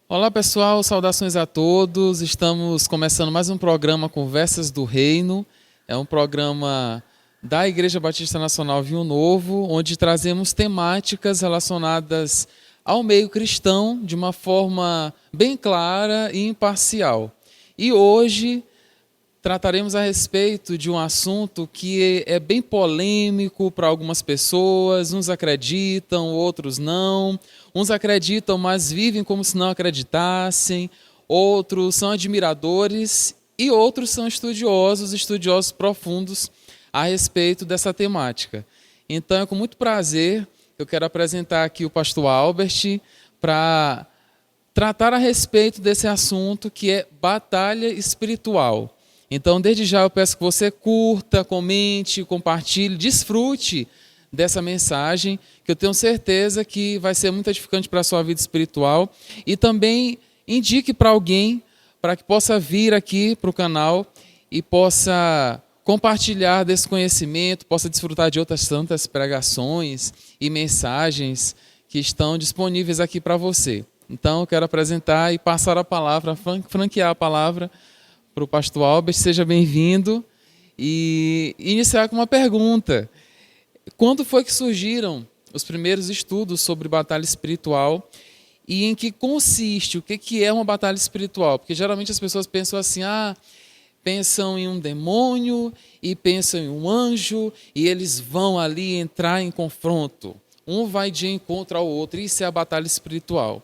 Olá pessoal, saudações a todos. Estamos começando mais um programa Conversas do Reino. É um programa da Igreja Batista Nacional Vinho Novo, onde trazemos temáticas relacionadas ao meio cristão de uma forma bem clara e imparcial. E hoje trataremos a respeito de um assunto que é bem polêmico para algumas pessoas. Uns acreditam, outros não. Uns acreditam, mas vivem como se não acreditassem. Outros são admiradores e outros são estudiosos profundos a respeito dessa temática. Então, é com muito prazer que eu quero apresentar aqui o pastor Albert para tratar a respeito desse assunto que é batalha espiritual. Então, desde já eu peço que você curta, comente, compartilhe, desfrute dessa mensagem, que eu tenho certeza que vai ser muito edificante para a sua vida espiritual. E também indique para alguém, para que possa vir aqui para o canal e possa compartilhar desse conhecimento, possa desfrutar de outras tantas pregações e mensagens que estão disponíveis aqui para você. Então, eu quero apresentar e passar a palavra, franquear a palavra para o pastor Albert. Seja bem-vindo, e iniciar com uma pergunta. Quando foi que surgiram os primeiros estudos sobre batalha espiritual e em que consiste, o que é uma batalha espiritual? Porque geralmente as pessoas pensam assim, pensam em um demônio e pensam em um anjo e eles vão ali entrar em confronto. Um vai de encontro ao outro, isso é a batalha espiritual.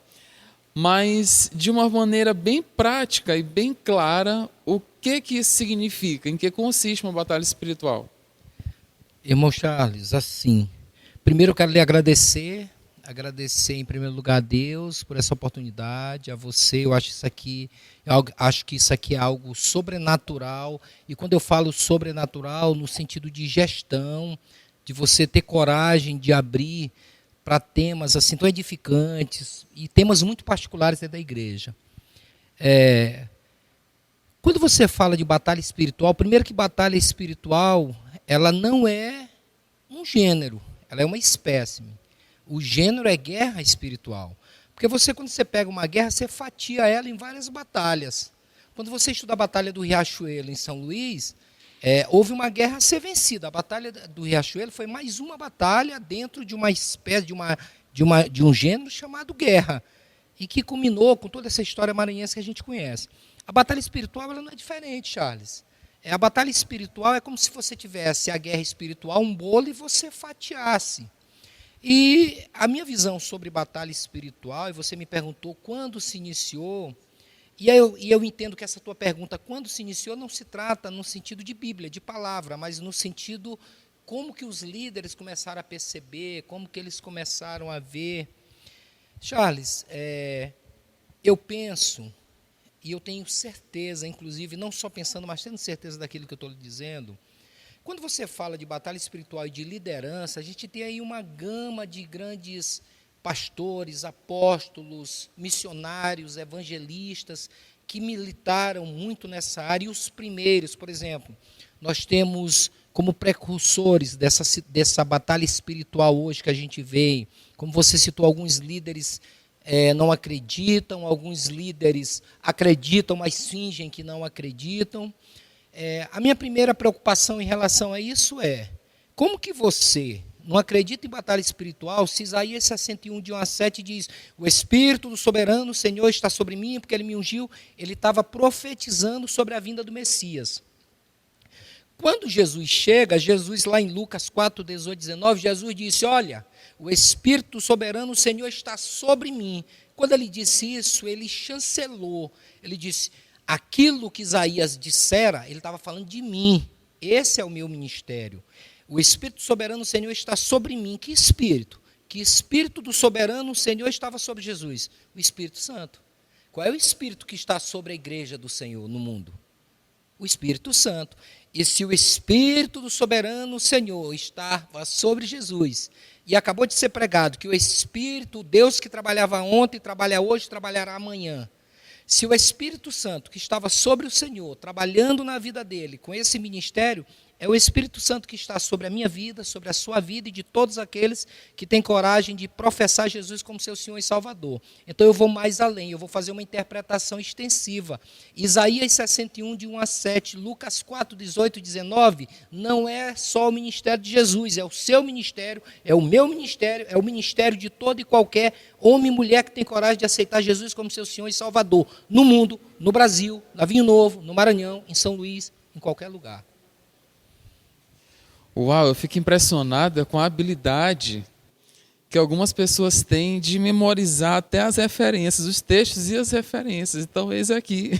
Mas de uma maneira bem prática e bem clara, o que isso significa, em que consiste uma batalha espiritual? Irmão Charles, assim, primeiro eu quero lhe agradecer em primeiro lugar a Deus por essa oportunidade, a você. Eu acho que isso aqui é algo sobrenatural, e quando eu falo sobrenatural, no sentido de gestão, de você ter coragem de abrir para temas assim tão edificantes e temas muito particulares dentro da igreja. Quando você fala de batalha espiritual, primeiro que batalha espiritual, ela não é um gênero, ela é uma espécime. O gênero é guerra espiritual. Porque quando você pega uma guerra, você fatia ela em várias batalhas. Quando você estuda a Batalha do Riachuelo em São Luís, houve uma guerra a ser vencida. A Batalha do Riachuelo foi mais uma batalha dentro de uma espécie, de um gênero chamado guerra, e que culminou com toda essa história maranhense que a gente conhece. A batalha espiritual ela não é diferente, Charles. A batalha espiritual é como se você tivesse a guerra espiritual, um bolo, e você fatiasse. E a minha visão sobre batalha espiritual, e você me perguntou quando se iniciou, e eu entendo que essa tua pergunta, quando se iniciou, não se trata no sentido de Bíblia, de palavra, mas no sentido como que os líderes começaram a perceber, como que eles começaram a ver. Charles, eu penso, e eu tenho certeza, inclusive, não só pensando, mas tendo certeza daquilo que eu estou lhe dizendo, quando você fala de batalha espiritual e de liderança, a gente tem aí uma gama de grandes pastores, apóstolos, missionários, evangelistas, que militaram muito nessa área, e os primeiros, por exemplo, nós temos como precursores dessa batalha espiritual hoje que a gente vê, como você citou, alguns líderes não acreditam, alguns líderes acreditam, mas fingem que não acreditam. A minha primeira preocupação em relação a isso como que você não acredita em batalha espiritual se Isaías 61, de 1 a 7 diz, o Espírito do soberano Senhor está sobre mim, porque Ele me ungiu, Ele estava profetizando sobre a vinda do Messias. Quando Jesus chega, Jesus lá em Lucas 4, 18, 19, Jesus disse, olha, o Espírito soberano Senhor está sobre mim. Quando Ele disse isso, Ele chancelou, Ele disse, aquilo que Isaías dissera, Ele estava falando de mim, esse é o meu ministério. O Espírito soberano Senhor está sobre mim. Que Espírito? Que Espírito do soberano Senhor estava sobre Jesus? O Espírito Santo. Qual é o Espírito que está sobre a igreja do Senhor no mundo? O Espírito Santo. E se o Espírito do soberano Senhor estava sobre Jesus, e acabou de ser pregado que o Espírito, o Deus que trabalhava ontem, trabalha hoje, trabalhará amanhã. Se o Espírito Santo, que estava sobre o Senhor, trabalhando na vida dele, com esse ministério, É o Espírito Santo que está sobre a minha vida, sobre a sua vida e de todos aqueles que têm coragem de professar Jesus como seu Senhor e Salvador. Então eu vou mais além, eu vou fazer uma interpretação extensiva. Isaías 61, de 1 a 7, Lucas 4, 18 e 19, não é só o ministério de Jesus, é o seu ministério, é o meu ministério, é o ministério de todo e qualquer homem e mulher que tem coragem de aceitar Jesus como seu Senhor e Salvador, no mundo, no Brasil, na Vinho Novo, no Maranhão, em São Luís, em qualquer lugar. Uau, eu fico impressionada com a habilidade que algumas pessoas têm de memorizar até as referências, os textos e as referências. Então, eis aqui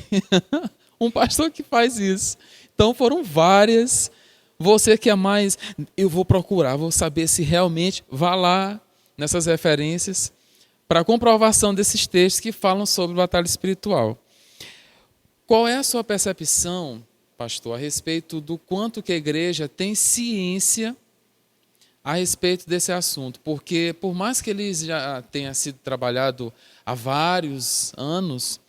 um pastor que faz isso. Então, foram várias. Você que é mais, eu vou procurar, vou saber se realmente, vá lá nessas referências para a comprovação desses textos que falam sobre batalha espiritual. Qual é a sua percepção, pastor, a respeito do quanto que a igreja tem ciência a respeito desse assunto? Porque, por mais que ele já tenha sido trabalhado há vários anos,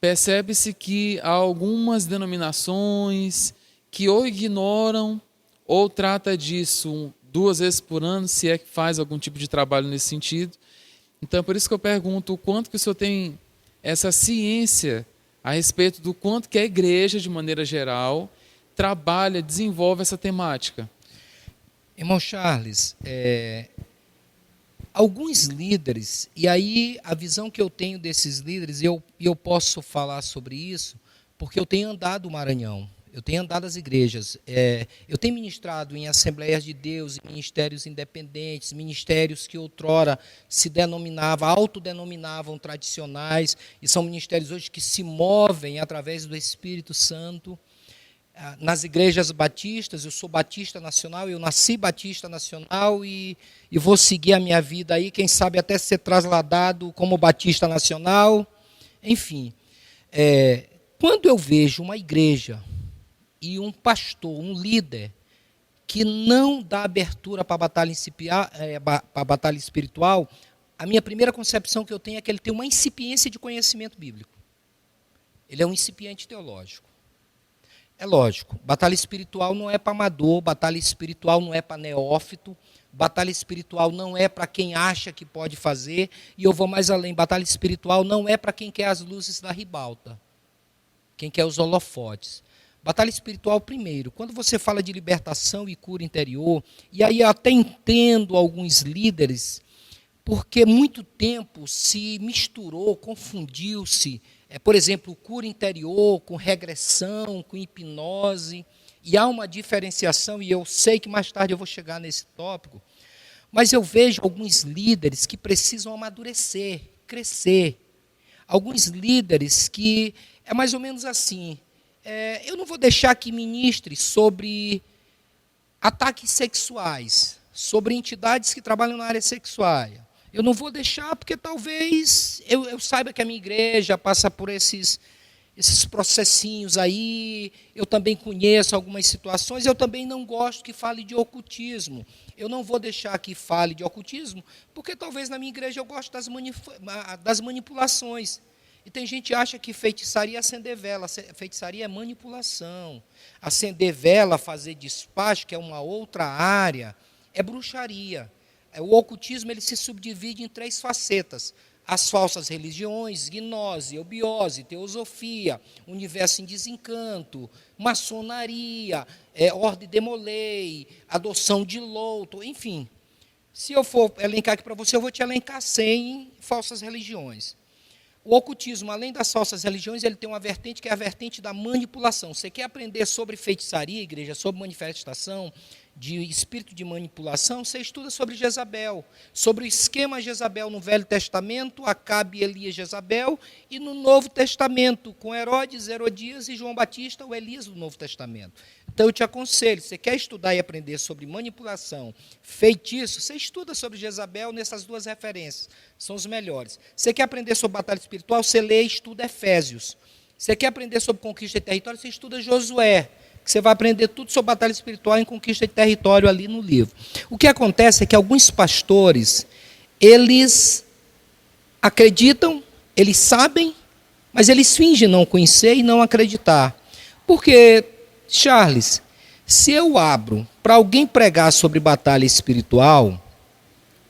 percebe-se que há algumas denominações que ou ignoram ou trata disso 2 vezes por ano, se é que faz algum tipo de trabalho nesse sentido. Então, é por isso que eu pergunto o quanto que o senhor tem essa ciência a respeito do quanto que a igreja, de maneira geral, trabalha, desenvolve essa temática. Irmão Charles, alguns líderes, e aí a visão que eu tenho desses líderes, e eu posso falar sobre isso, porque eu tenho andado o Maranhão, eu tenho andado as igrejas, eu tenho ministrado em Assembleias de Deus, em ministérios independentes, ministérios que outrora se denominavam, autodenominavam tradicionais, e são ministérios hoje que se movem através do Espírito Santo. Nas igrejas batistas, eu sou batista nacional, eu nasci batista nacional e vou seguir a minha vida aí, quem sabe até ser trasladado como batista nacional. Enfim, quando eu vejo uma igreja e um pastor, um líder, que não dá abertura para a batalha espiritual, a minha primeira concepção que eu tenho é que ele tem uma incipiência de conhecimento bíblico. Ele é um incipiente teológico. É lógico, batalha espiritual não é para amador, batalha espiritual não é para neófito, batalha espiritual não é para quem acha que pode fazer, e eu vou mais além, batalha espiritual não é para quem quer as luzes da ribalta, quem quer os holofotes. Batalha espiritual primeiro, quando você fala de libertação e cura interior, e aí eu até entendo alguns líderes, porque muito tempo se misturou, confundiu-se, por exemplo, cura interior com regressão, com hipnose, e há uma diferenciação, e eu sei que mais tarde eu vou chegar nesse tópico, mas eu vejo alguns líderes que precisam amadurecer, crescer, alguns líderes que é mais ou menos assim, eu não vou deixar que ministre sobre ataques sexuais, sobre entidades que trabalham na área sexual. Eu não vou deixar porque talvez eu saiba que a minha igreja passa por esses processinhos aí, eu também conheço algumas situações, eu também não gosto que fale de ocultismo. Eu não vou deixar que fale de ocultismo, porque talvez na minha igreja eu gosto das manipulações. E tem gente que acha que feitiçaria é acender vela, feitiçaria é manipulação. Acender vela, fazer despacho, que é uma outra área, é bruxaria. O ocultismo ele se subdivide em 3 facetas. As falsas religiões, gnose, eubiose, teosofia, universo em desencanto, maçonaria, ordem de Molay, adoção de Louto, enfim. Se eu for elencar aqui para você, eu vou te elencar 100 falsas religiões. O ocultismo, além das falsas religiões, ele tem uma vertente que é a vertente da manipulação. Você quer aprender sobre feitiçaria, igreja, sobre manifestação, de espírito de manipulação, você estuda sobre Jezabel, sobre o esquema Jezabel no Velho Testamento, Acabe, Elias, Jezabel, e no Novo Testamento, com Herodes, Herodias e João Batista, o Elias do Novo Testamento. Então eu te aconselho, você quer estudar e aprender sobre manipulação, feitiço, você estuda sobre Jezabel nessas 2 referências, são os melhores. Você quer aprender sobre batalha espiritual, você lê e estuda Efésios. Você quer aprender sobre conquista de território, você estuda Josué, que você vai aprender tudo sobre batalha espiritual em conquista de território ali no livro. O que acontece é que alguns pastores, eles acreditam, eles sabem, mas eles fingem não conhecer e não acreditar. Porque, Charles, Se eu abro para alguém pregar sobre batalha espiritual,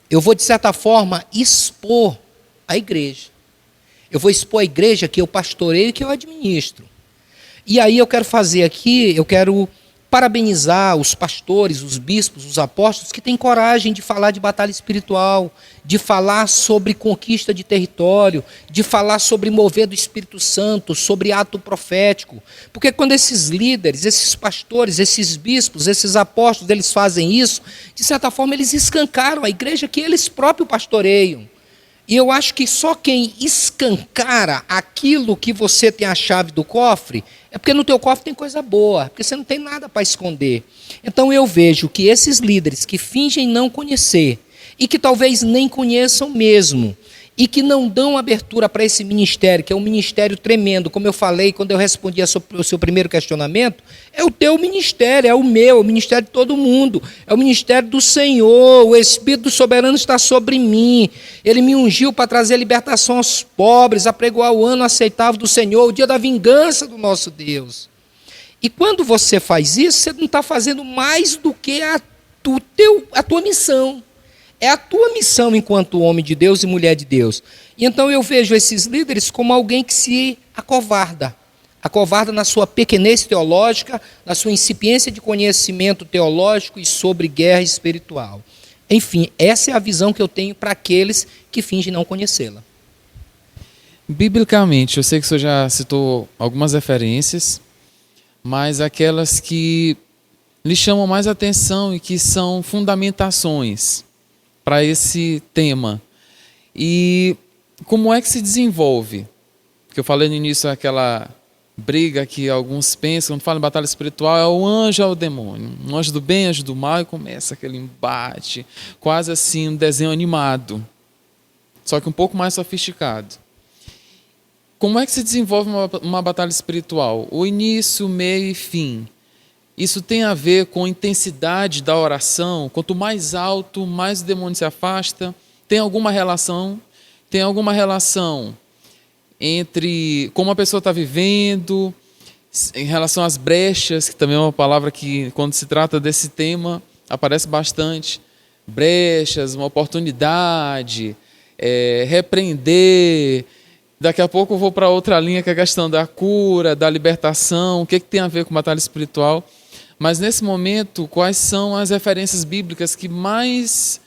eu vou, de certa forma, expor a igreja. Eu vou expor a igreja que eu pastoreio e que eu administro. E aí eu quero parabenizar os pastores, os bispos, os apóstolos que têm coragem de falar de batalha espiritual, de falar sobre conquista de território, de falar sobre mover do Espírito Santo, sobre ato profético. Porque quando esses líderes, esses pastores, esses bispos, esses apóstolos, eles fazem isso, de certa forma eles escancaram a igreja que eles próprios pastoreiam. E eu acho que só quem escancara aquilo que você tem a chave do cofre, é porque no teu cofre tem coisa boa, porque você não tem nada para esconder. Então eu vejo que esses líderes que fingem não conhecer, e que talvez nem conheçam mesmo, e que não dão abertura para esse ministério, que é um ministério tremendo, como eu falei quando eu respondi o seu primeiro questionamento, é o teu ministério, é o meu, é o ministério de todo mundo, é o ministério do Senhor, o Espírito Soberano está sobre mim, Ele me ungiu para trazer libertação aos pobres, apregoar o ano aceitável do Senhor, o dia da vingança do nosso Deus. E quando você faz isso, você não está fazendo mais do que a tua missão. É a tua missão enquanto homem de Deus e mulher de Deus. E então eu vejo esses líderes como alguém que se acovarda. Acovarda na sua pequenez teológica, na sua incipiência de conhecimento teológico e sobre guerra espiritual. Enfim, essa é a visão que eu tenho para aqueles que fingem não conhecê-la. Biblicamente, eu sei que o senhor já citou algumas referências, mas aquelas que lhe chamam mais atenção e que são fundamentações para esse tema. E como é que se desenvolve? Porque eu falei no início aquela briga que alguns pensam, quando falam em batalha espiritual, é o anjo ou o demônio. Um anjo do bem, anjo do mal, e começa aquele embate, quase assim um desenho animado, só que um pouco mais sofisticado. Como é que se desenvolve uma batalha espiritual? O início, meio e fim. Isso tem a ver com a intensidade da oração. Quanto mais alto, mais o demônio se afasta. Tem alguma relação? Tem alguma relação entre como a pessoa está vivendo, em relação às brechas, que também é uma palavra que, quando se trata desse tema, aparece bastante. Brechas, uma oportunidade, repreender. Daqui a pouco eu vou para outra linha, que é a questão da cura, da libertação. O que tem a ver com batalha espiritual? Mas nesse momento, quais são as referências bíblicas que mais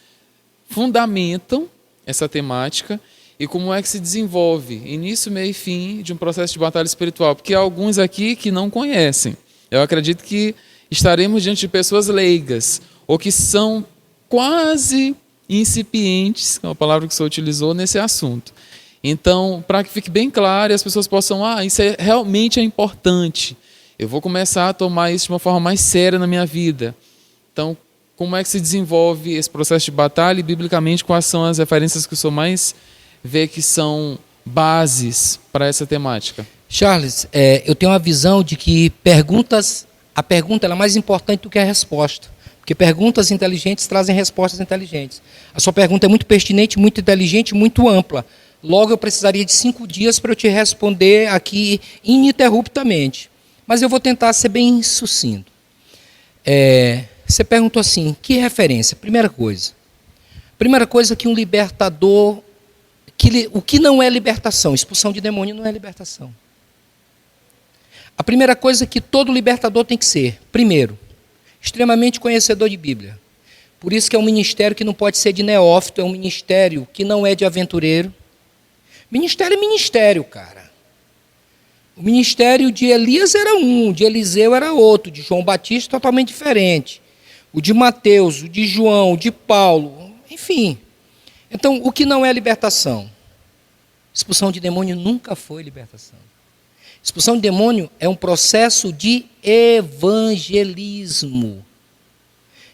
fundamentam essa temática e como é que se desenvolve início, meio e fim de um processo de batalha espiritual? Porque há alguns aqui que não conhecem. Eu acredito que estaremos diante de pessoas leigas ou que são quase incipientes, que é a palavra que o senhor utilizou, nesse assunto. Então, para que fique bem claro e as pessoas possam, isso realmente é importante. Eu vou começar a tomar isso de uma forma mais séria na minha vida. Então, como é que se desenvolve esse processo de batalha e, biblicamente, quais são as referências que o senhor mais vê que são bases para essa temática? Charles, eu tenho uma visão de que a pergunta é mais importante do que a resposta. Porque perguntas inteligentes trazem respostas inteligentes. A sua pergunta é muito pertinente, muito inteligente, muito ampla. Logo, eu precisaria de 5 dias para eu te responder aqui ininterruptamente. Mas eu vou tentar ser bem sucinto. Você perguntou assim, que referência? Primeira coisa que um libertador... o que não é libertação? Expulsão de demônio não é libertação. A primeira coisa que todo libertador tem que ser, primeiro, extremamente conhecedor de Bíblia. Por isso que é um ministério que não pode ser de neófito, é um ministério que não é de aventureiro. Ministério é ministério, cara. O ministério de Elias era um, de Eliseu era outro, de João Batista totalmente diferente. O de Mateus, o de João, o de Paulo, enfim. Então, o que não é libertação? Expulsão de demônio nunca foi libertação. Expulsão de demônio é um processo de evangelismo.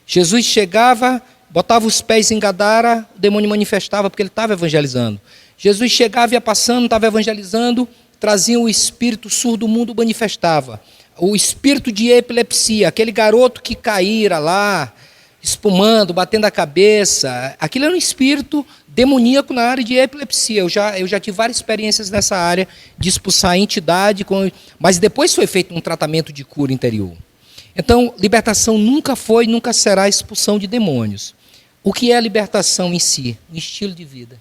Jesus chegava, botava os pés em Gadara, o demônio manifestava porque ele estava evangelizando. Jesus chegava e ia passando, estava evangelizando, trazia o espírito surdo, o mundo manifestava. O espírito de epilepsia, aquele garoto que caíra lá, espumando, batendo a cabeça, aquilo era um espírito demoníaco na área de epilepsia. Eu já tive várias experiências nessa área de expulsar a entidade, mas depois foi feito um tratamento de cura interior. Então, libertação nunca foi, nunca será expulsão de demônios. O que é a libertação em si? Um estilo de vida.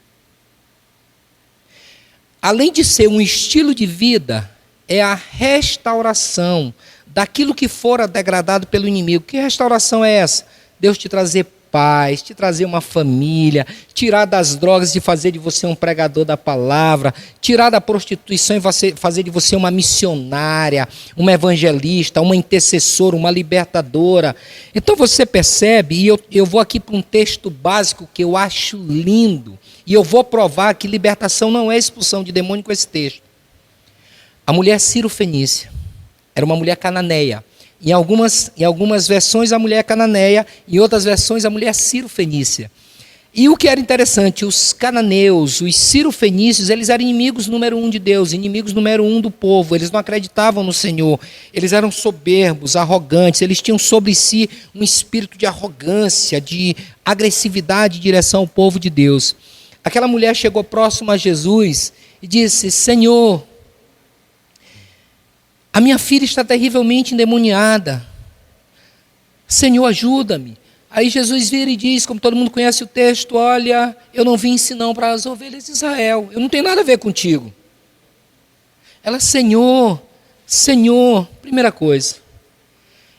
Além de ser um estilo de vida, é a restauração daquilo que fora degradado pelo inimigo. Que restauração é essa? Deus te trazer paz, te trazer uma família, tirar das drogas e fazer de você um pregador da palavra, tirar da prostituição e fazer de você uma missionária, uma evangelista, uma intercessora, uma libertadora. Então você percebe, e eu vou aqui para um texto básico que eu acho lindo, e eu vou provar que libertação não é expulsão de demônio com esse texto. A mulher Ciro-Fenícia era uma mulher cananeia. Em algumas versões a mulher cananeia, em outras versões a mulher Ciro-Fenícia. E o que era interessante, os cananeus, os Ciro-Fenícios, eles eram inimigos número 1 de Deus, inimigos número 1 do povo, eles não acreditavam no Senhor, eles eram soberbos, arrogantes, eles tinham sobre si um espírito de arrogância, de agressividade em direção ao povo de Deus. Aquela mulher chegou próximo a Jesus e disse: Senhor, a minha filha está terrivelmente endemoniada. Senhor, ajuda-me. Aí Jesus vira e diz, como todo mundo conhece o texto: olha, eu não vim senão para as ovelhas de Israel. Eu não tenho nada a ver contigo. Ela: Senhor, Senhor. Primeira coisa,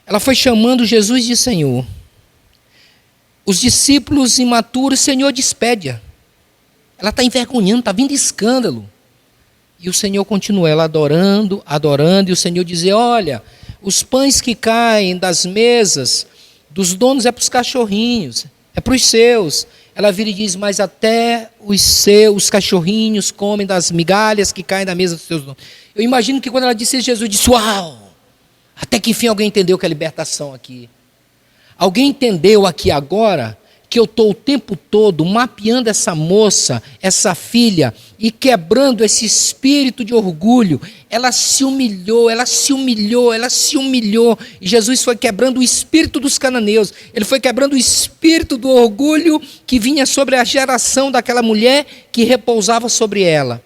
ela foi chamando Jesus de Senhor. Os discípulos imaturos: Senhor, despede-a. Ela está envergonhando, está vindo escândalo. E o Senhor continua, ela adorando, adorando, e o Senhor dizia: olha, os pães que caem das mesas dos donos é para os cachorrinhos, é para os seus. Ela vira e diz: mas até os cachorrinhos comem das migalhas que caem da mesa dos seus donos. Eu imagino que quando ela disse isso, Jesus disse: uau! Até que enfim alguém entendeu que é libertação aqui. Alguém entendeu aqui agora que eu estou o tempo todo mapeando essa moça, essa filha, e quebrando esse espírito de orgulho. Ela se humilhou, ela se humilhou, ela se humilhou. E Jesus foi quebrando o espírito dos cananeus. Ele foi quebrando o espírito do orgulho que vinha sobre a geração daquela mulher que repousava sobre ela.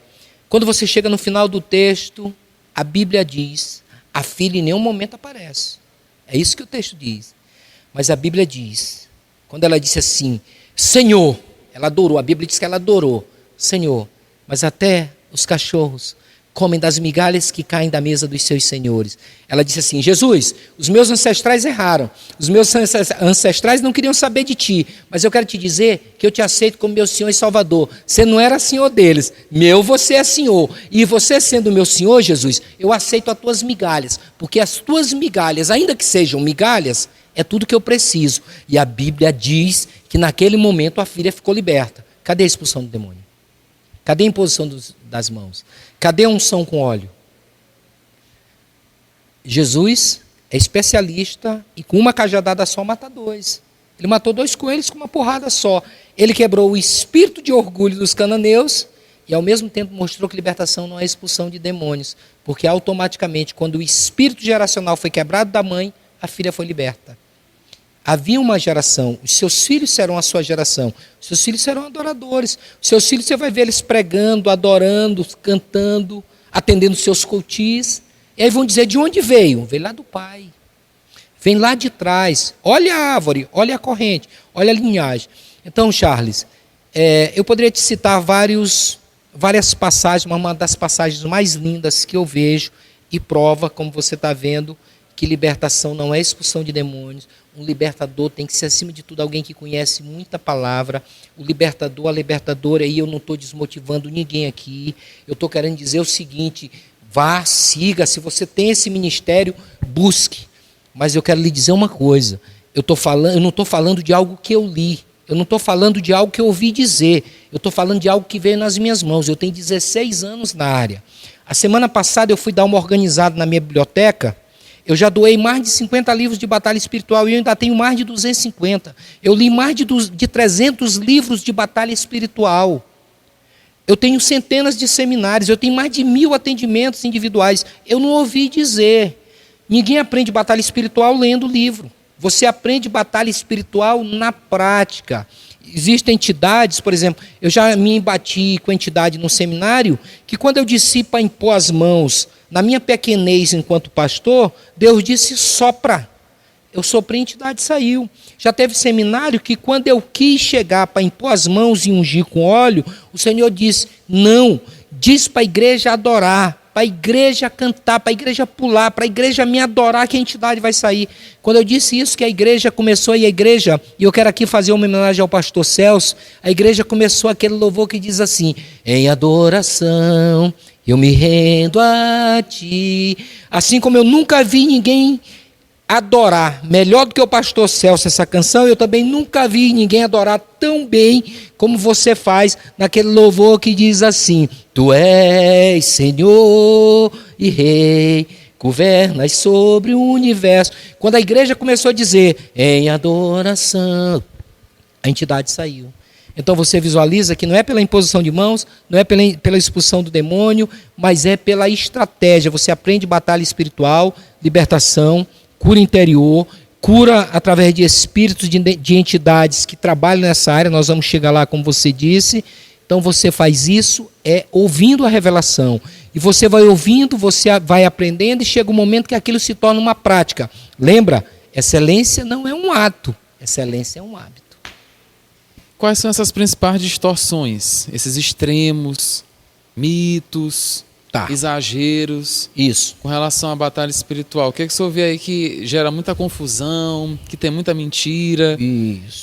Quando você chega no final do texto, a Bíblia diz, a filha em nenhum momento aparece. É isso que o texto diz. Mas a Bíblia diz, quando ela disse assim: Senhor, ela adorou, a Bíblia diz que ela adorou, Senhor, mas até os cachorros comem das migalhas que caem da mesa dos seus senhores. Ela disse assim: Jesus, os meus ancestrais erraram, os meus ancestrais não queriam saber de ti, mas eu quero te dizer que eu te aceito como meu Senhor e Salvador. Você não era Senhor deles, meu você é Senhor, e você sendo meu Senhor, Jesus, eu aceito as tuas migalhas, porque as tuas migalhas, ainda que sejam migalhas, é tudo que eu preciso. E a Bíblia diz que naquele momento a filha ficou liberta. Cadê a expulsão do demônio? Cadê a imposição das mãos? Cadê a unção com óleo? Jesus é especialista e com uma cajadada só mata 2. Ele matou 2 coelhos com uma porrada só. Ele quebrou o espírito de orgulho dos cananeus e ao mesmo tempo mostrou que libertação não é expulsão de demônios, porque automaticamente quando o espírito geracional foi quebrado da mãe, a filha foi liberta. Havia uma geração, os seus filhos serão a sua geração, os seus filhos serão adoradores, os seus filhos você vai ver eles pregando, adorando, cantando, atendendo seus cultis, e aí vão dizer: de onde veio? Veio lá do pai, vem lá de trás, olha a árvore, olha a corrente, olha a linhagem. Então, Charles, eu poderia te citar várias passagens, uma das passagens mais lindas que eu vejo e prova, como você está vendo, que libertação não é expulsão de demônios. Um libertador tem que ser, acima de tudo, alguém que conhece muita palavra. O libertador, a libertadora, aí eu não estou desmotivando ninguém aqui. Eu estou querendo dizer o seguinte: vá, siga, se você tem esse ministério, busque. Mas eu quero lhe dizer uma coisa: eu não estou falando de algo que eu li, eu não estou falando de algo que eu ouvi dizer, eu estou falando de algo que veio nas minhas mãos. Eu tenho 16 anos na área. A semana passada eu fui dar uma organizada na minha biblioteca. Eu já doei mais de 50 livros de batalha espiritual e eu ainda tenho mais de 250. Eu li mais de 300 livros de batalha espiritual. Eu tenho centenas de seminários, eu tenho mais de 1000 atendimentos individuais. Eu não ouvi dizer. Ninguém aprende batalha espiritual lendo livro. Você aprende batalha espiritual na prática. Existem entidades, por exemplo, eu já me embati com a entidade no seminário, que quando eu disse para impor as mãos, na minha pequenez enquanto pastor, Deus disse: sopra. eu soprei, a entidade saiu. Já teve seminário que quando eu quis chegar para impor as mãos e ungir com óleo, o Senhor disse, não, diz para a igreja adorar, para a igreja cantar, para a igreja pular, para a igreja me adorar que a entidade vai sair. Quando eu disse isso, que a igreja começou, e eu quero aqui fazer uma homenagem ao pastor Celso, a igreja começou aquele louvor que diz assim, em adoração eu me rendo a ti. Assim como eu nunca vi ninguém adorar melhor do que o pastor Celso essa canção, eu também nunca vi ninguém adorar tão bem como você faz naquele louvor que diz assim, tu és Senhor e Rei, governas sobre o universo. Quando a igreja começou a dizer, em adoração, a entidade saiu. Então você visualiza que não é pela imposição de mãos, não é pela expulsão do demônio, mas é pela estratégia. Você aprende batalha espiritual, libertação, cura interior, cura através de espíritos de entidades que trabalham nessa área, nós vamos chegar lá como você disse. Então você faz isso ouvindo a revelação. E você vai ouvindo, você vai aprendendo e chega um momento que aquilo se torna uma prática. Lembra? Excelência não é um ato, excelência é um hábito. Quais são essas principais distorções? Esses extremos, mitos, exageros, isso, com relação à batalha espiritual? O que é que o senhor vê aí que gera muita confusão, que tem muita mentira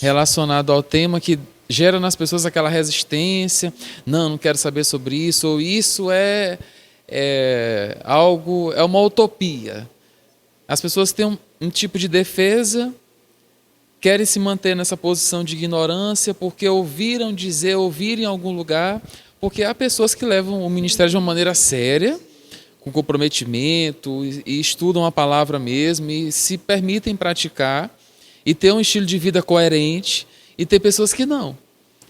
relacionado ao tema, que gera nas pessoas aquela resistência, não quero saber sobre isso, ou isso é algo, é uma utopia. As pessoas têm um tipo de defesa, querem se manter nessa posição de ignorância porque ouviram em algum lugar, porque há pessoas que levam o ministério de uma maneira séria, com comprometimento, e estudam a palavra mesmo, e se permitem praticar, e ter um estilo de vida coerente, e ter pessoas que não.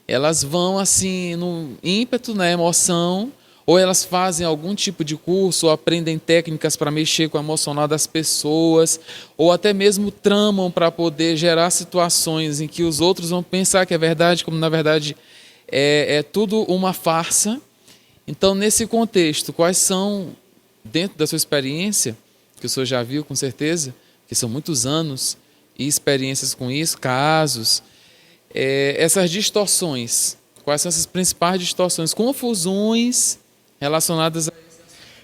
Elas vão assim no ímpeto, na emoção, ou elas fazem algum tipo de curso, ou aprendem técnicas para mexer com o emocional das pessoas, ou até mesmo tramam para poder gerar situações em que os outros vão pensar que é verdade, como na verdade é tudo uma farsa. Então, nesse contexto, quais são, dentro da sua experiência, que o senhor já viu com certeza, que são muitos anos, e experiências com isso, casos, essas distorções, quais são essas principais distorções, confusões relacionadas a isso?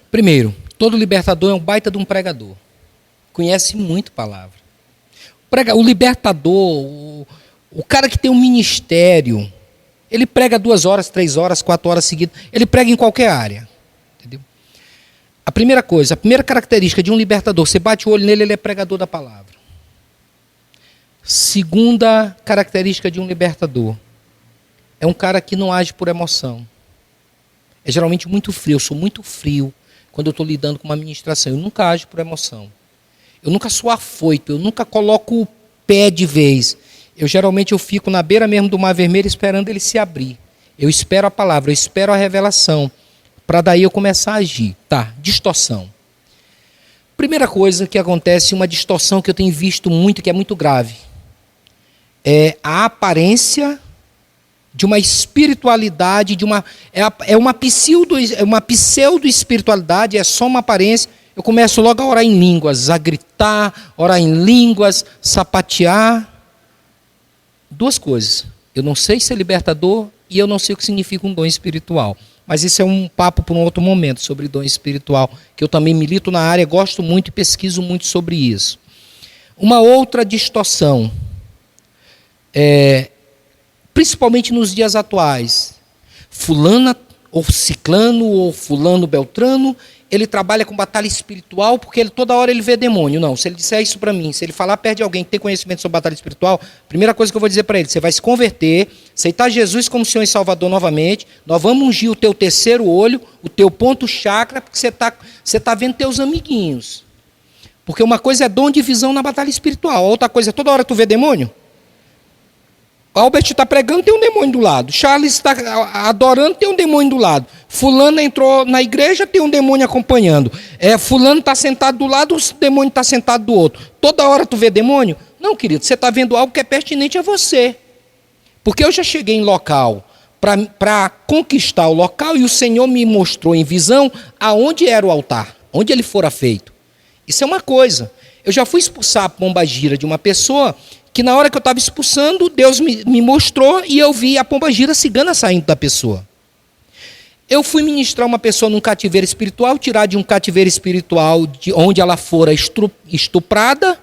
Primeiro, todo libertador é um baita de um pregador. Conhece muito palavra. O libertador, o cara que tem um ministério, ele prega 2 horas, 3 horas, 4 horas seguidas, ele prega em qualquer área. Entendeu? A primeira característica de um libertador, você bate o olho nele, ele é pregador da palavra. Segunda característica de um libertador, é um cara que não age por emoção. É geralmente muito frio, eu sou muito frio quando eu estou lidando com uma ministração. Eu nunca ajo por emoção. Eu nunca sou afoito, eu nunca coloco o pé de vez. Geralmente eu fico na beira mesmo do mar vermelho esperando ele se abrir. Eu espero a palavra, eu espero a revelação, para daí eu começar a agir. Distorção. Primeira coisa que acontece, uma distorção que eu tenho visto muito, que é muito grave, é a aparência de uma espiritualidade, uma pseudo-espiritualidade, é só uma aparência. Eu começo logo a orar em línguas, a gritar, orar em línguas, sapatear. 2 coisas. Eu não sei ser libertador e eu não sei o que significa um dom espiritual. Mas isso é um papo para um outro momento, sobre dom espiritual, que eu também milito na área, gosto muito e pesquiso muito sobre isso. Uma outra distorção, principalmente nos dias atuais, fulana ou ciclano ou fulano beltrano, ele trabalha com batalha espiritual porque toda hora ele vê demônio. Não, se ele disser isso para mim, se ele falar perto de alguém que tem conhecimento sobre batalha espiritual, a primeira coisa que eu vou dizer para ele, você vai se converter, aceitar Jesus como Senhor e Salvador novamente, nós vamos ungir o teu terceiro olho, o teu ponto chakra, porque você tá vendo teus amiguinhos. Porque uma coisa é dom de visão na batalha espiritual, a outra coisa é toda hora tu vê demônio. Albert está pregando, tem um demônio do lado. Charles está adorando, tem um demônio do lado. Fulano entrou na igreja, tem um demônio acompanhando. Fulano está sentado do lado, o demônio está sentado do outro. Toda hora tu vê demônio? Não, querido, você está vendo algo que é pertinente a você. Porque eu já cheguei em local para conquistar o local e o Senhor me mostrou em visão aonde era o altar, onde ele fora feito. Isso é uma coisa. Eu já fui expulsar a pombagira de uma pessoa que na hora que eu estava expulsando, Deus me mostrou e eu vi a pombagira cigana saindo da pessoa. Eu fui ministrar uma pessoa num cativeiro espiritual, tirar de um cativeiro espiritual de onde ela fora estuprada,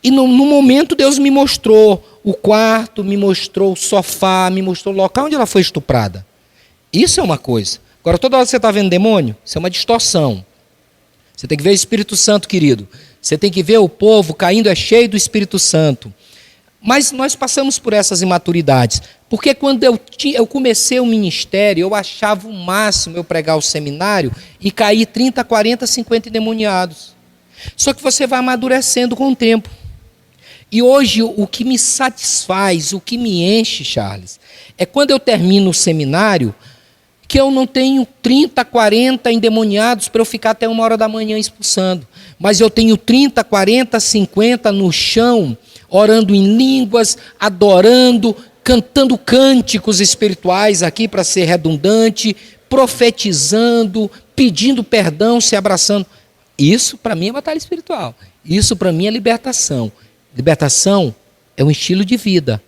e no momento Deus me mostrou o quarto, me mostrou o sofá, me mostrou o local onde ela foi estuprada. Isso é uma coisa. Agora, toda hora que você está vendo demônio, isso é uma distorção. Você tem que ver o Espírito Santo, querido. Você tem que ver o povo caindo cheio do Espírito Santo. Mas nós passamos por essas imaturidades. Porque quando eu comecei o ministério, eu achava o máximo eu pregar o seminário e cair 30, 40, 50 endemoniados. Só que você vai amadurecendo com o tempo. E hoje o que me satisfaz, o que me enche, Charles, é quando eu termino o seminário, que eu não tenho 30, 40 endemoniados para eu ficar até 1h da manhã expulsando. Mas eu tenho 30, 40, 50 no chão, orando em línguas, adorando, cantando cânticos espirituais aqui para ser redundante, profetizando, pedindo perdão, se abraçando. Isso para mim é batalha espiritual. Isso para mim é libertação. Libertação é um estilo de vida.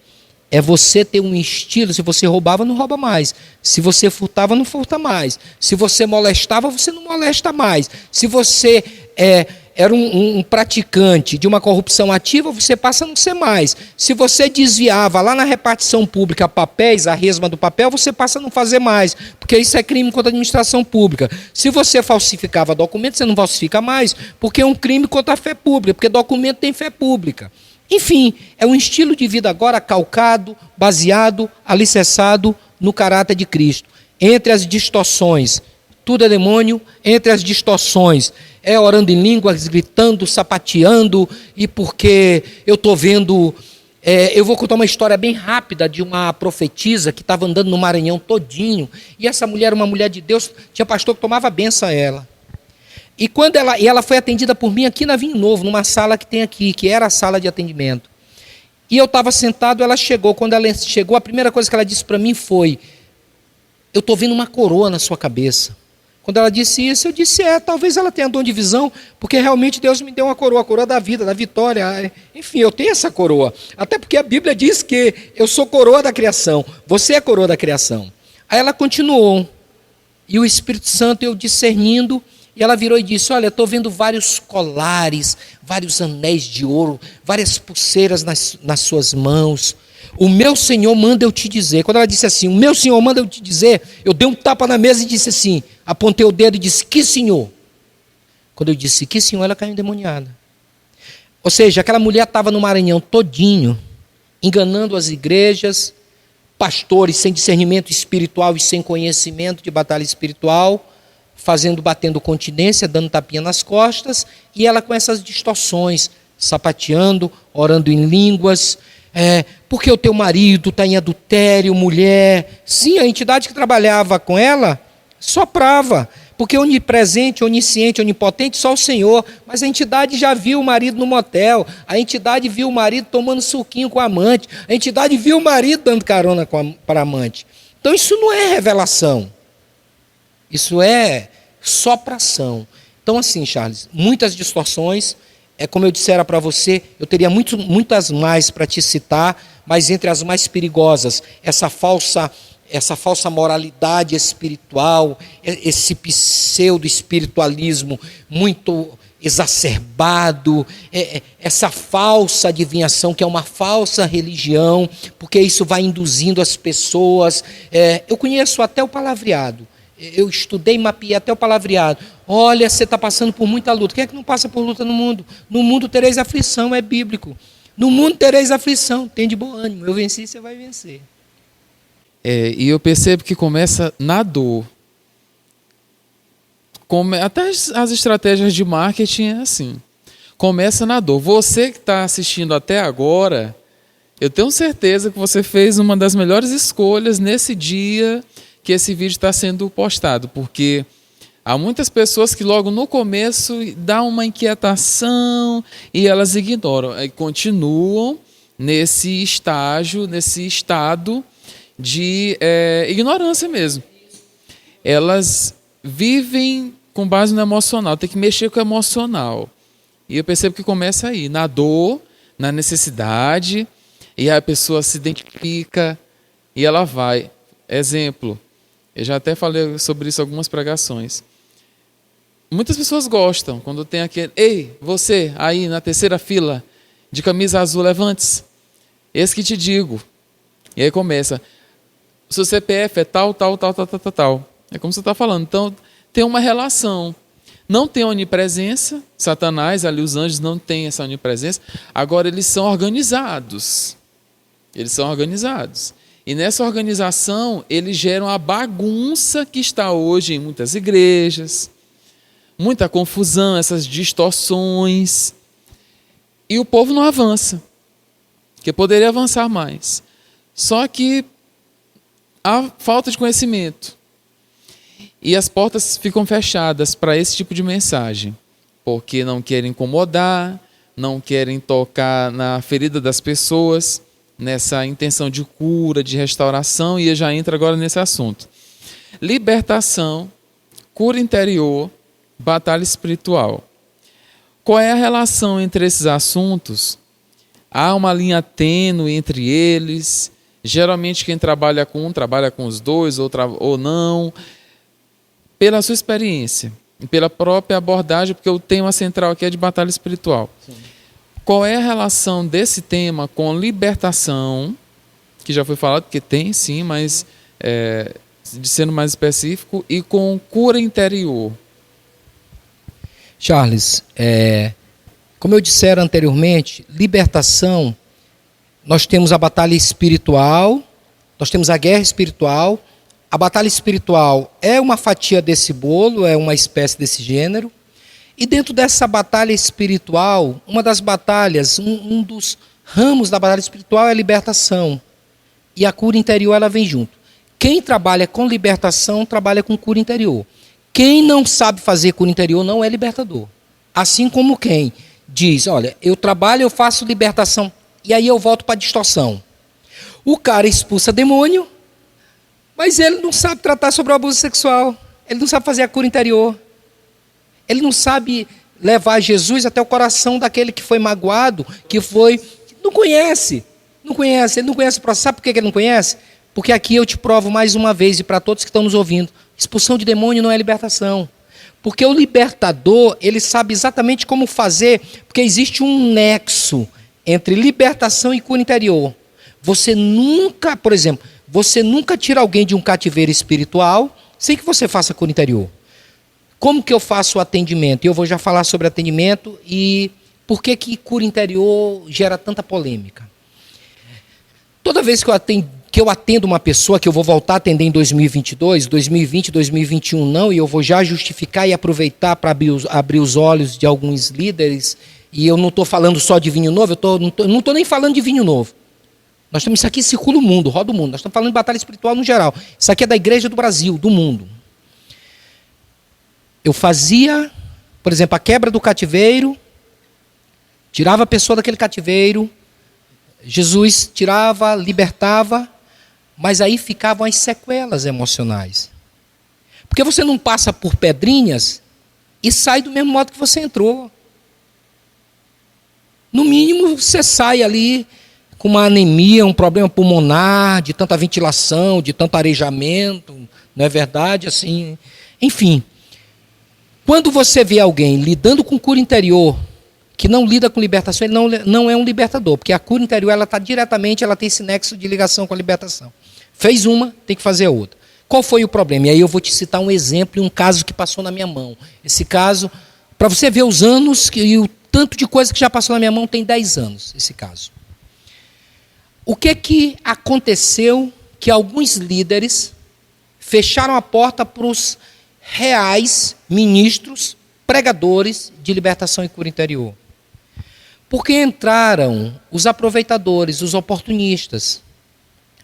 É você ter um estilo, se você roubava, não rouba mais. Se você furtava, não furta mais. Se você molestava, você não molesta mais. Se você era um praticante de uma corrupção ativa, você passa a não ser mais. Se você desviava lá na repartição pública papéis, a resma do papel, você passa a não fazer mais, porque isso é crime contra a administração pública. Se você falsificava documentos, você não falsifica mais, porque é um crime contra a fé pública, porque documento tem fé pública. Enfim, é um estilo de vida agora calcado, baseado, alicerçado no caráter de Cristo. Entre as distorções, tudo é demônio. Entre as distorções, é orando em línguas, gritando, sapateando, e porque eu estou vendo... eu vou contar uma história bem rápida de uma profetisa que estava andando no Maranhão todinho, e essa mulher era uma mulher de Deus, tinha pastor que tomava benção a ela. E quando ela foi atendida por mim aqui na Vinho Novo, numa sala que tem aqui, que era a sala de atendimento. E eu estava sentado, ela chegou. Quando ela chegou, a primeira coisa que ela disse para mim foi: eu estou vendo uma coroa na sua cabeça. Quando ela disse isso, eu disse: talvez ela tenha dom de visão, porque realmente Deus me deu uma coroa, a coroa da vida, da vitória. Enfim, eu tenho essa coroa. Até porque a Bíblia diz que eu sou coroa da criação, você é coroa da criação. Aí ela continuou, e o Espírito Santo, eu discernindo, e ela virou e disse: olha, estou vendo vários colares, vários anéis de ouro, várias pulseiras nas suas mãos. O meu Senhor manda eu te dizer. Quando ela disse assim, o meu Senhor manda eu te dizer, eu dei um tapa na mesa e disse assim, apontei o dedo e disse: que Senhor? Quando eu disse que Senhor, ela caiu endemoniada. Ou seja, aquela mulher estava no Maranhão todinho, enganando as igrejas, pastores sem discernimento espiritual e sem conhecimento de batalha espiritual, batendo continência, dando tapinha nas costas, e ela com essas distorções, sapateando, orando em línguas, porque o teu marido está em adultério, mulher. Sim, a entidade que trabalhava com ela soprava, porque onipresente, onisciente, onipotente, só o Senhor. Mas a entidade já viu o marido no motel, a entidade viu o marido tomando suquinho com a amante, a entidade viu o marido dando carona para a amante. Então isso não é revelação, isso é sopração. Então assim, Charles, muitas distorções. Como eu dissera para você, eu teria muitas mais para te citar, mas entre as mais perigosas, essa falsa moralidade espiritual, esse pseudo-espiritualismo muito exacerbado, essa falsa adivinhação, que é uma falsa religião, porque isso vai induzindo as pessoas. Eu conheço até o palavreado. Eu estudei, mapeei até o palavreado. Olha, você está passando por muita luta. Quem é que não passa por luta no mundo? No mundo tereis aflição, é bíblico. No mundo tereis aflição, tem de bom ânimo. Eu venci, você vai vencer. E eu percebo que começa na dor. Até as estratégias de marketing é assim. Começa na dor. Você que está assistindo até agora, eu tenho certeza que você fez uma das melhores escolhas nesse dia que esse vídeo está sendo postado, porque há muitas pessoas que logo no começo dá uma inquietação e elas ignoram, e continuam nesse estado de ignorância mesmo. Elas vivem com base no emocional, tem que mexer com o emocional. E eu percebo que começa aí, na dor, na necessidade, e a pessoa se identifica e ela vai. Exemplo, eu já até falei sobre isso em algumas pregações. Muitas pessoas gostam quando tem aquele: ei, você aí na terceira fila, de camisa azul, levante-se. Esse que te digo. E aí começa: o seu CPF é tal, tal, tal, tal, tal, tal, tal. É como você está falando. Então, tem uma relação. Não tem onipresença. Satanás, ali os anjos não têm essa onipresença. Agora, eles são organizados. Eles são organizados. E nessa organização, eles geram a bagunça que está hoje em muitas igrejas. Muita confusão, essas distorções. E o povo não avança. Porque poderia avançar mais. Só que há falta de conhecimento. E as portas ficam fechadas para esse tipo de mensagem. Porque não querem incomodar, não querem tocar na ferida das pessoas, nessa intenção de cura, de restauração, e eu já entro agora nesse assunto. Libertação, cura interior, batalha espiritual. Qual é a relação entre esses assuntos? Há uma linha tênue entre eles. Geralmente quem trabalha com os dois ou não. Pela sua experiência e pela própria abordagem, porque o tema central aqui é de batalha espiritual. Sim. Qual é a relação desse tema com libertação, que já foi falado que tem sim, mas de sendo mais específico, e com cura interior? Charles, como eu dissera anteriormente, libertação, nós temos a batalha espiritual, nós temos a guerra espiritual. A batalha espiritual é uma fatia desse bolo, é uma espécie desse gênero. E dentro dessa batalha espiritual, uma das batalhas, um dos ramos da batalha espiritual é a libertação. E a cura interior, ela vem junto. Quem trabalha com libertação, trabalha com cura interior. Quem não sabe fazer cura interior não é libertador. Assim como quem diz: olha, eu trabalho, eu faço libertação, e aí eu volto para a distorção. O cara expulsa demônio, mas ele não sabe tratar sobre o abuso sexual. Ele não sabe fazer a cura interior. Ele não sabe levar Jesus até o coração daquele que foi magoado, que foi... Não conhece. Ele não conhece o processo. Sabe por que ele não conhece? Porque aqui eu te provo mais uma vez, e para todos que estão nos ouvindo, expulsão de demônio não é libertação. Porque o libertador, ele sabe exatamente como fazer, porque existe um nexo entre libertação e cura interior. Você nunca, por exemplo... Você nunca tira alguém de um cativeiro espiritual sem que você faça cura interior. Como que eu faço o atendimento? Eu vou já falar sobre atendimento e por que cura interior gera tanta polêmica. Toda vez que eu atendo uma pessoa, que eu vou voltar a atender em 2022, 2020, 2021 não, e eu vou já justificar e aproveitar para abrir os olhos de alguns líderes, e eu não estou falando só de vinho novo, não estou nem falando de vinho novo. Nós temos isso aqui, circula o mundo, roda o mundo. Nós estamos falando de batalha espiritual no geral. Isso aqui é da igreja do Brasil, do mundo. Eu fazia, por exemplo, a quebra do cativeiro, tirava a pessoa daquele cativeiro, Jesus tirava, libertava, mas aí ficavam as sequelas emocionais. Porque você não passa por pedrinhas e sai do mesmo modo que você entrou. No mínimo, você sai ali com uma anemia, um problema pulmonar, de tanta ventilação, de tanto arejamento, não é verdade? Assim, enfim, quando você vê alguém lidando com cura interior, que não lida com libertação, ele não é um libertador, porque a cura interior, ela está diretamente, ela tem esse nexo de ligação com a libertação. Fez uma, tem que fazer a outra. Qual foi o problema? E aí eu vou te citar um exemplo e um caso que passou na minha mão. Esse caso, para você ver os anos e o tanto de coisa que já passou na minha mão, tem 10 anos, esse caso. O que aconteceu que alguns líderes fecharam a porta para os reais ministros, pregadores de libertação e cura interior? Porque entraram os aproveitadores, os oportunistas.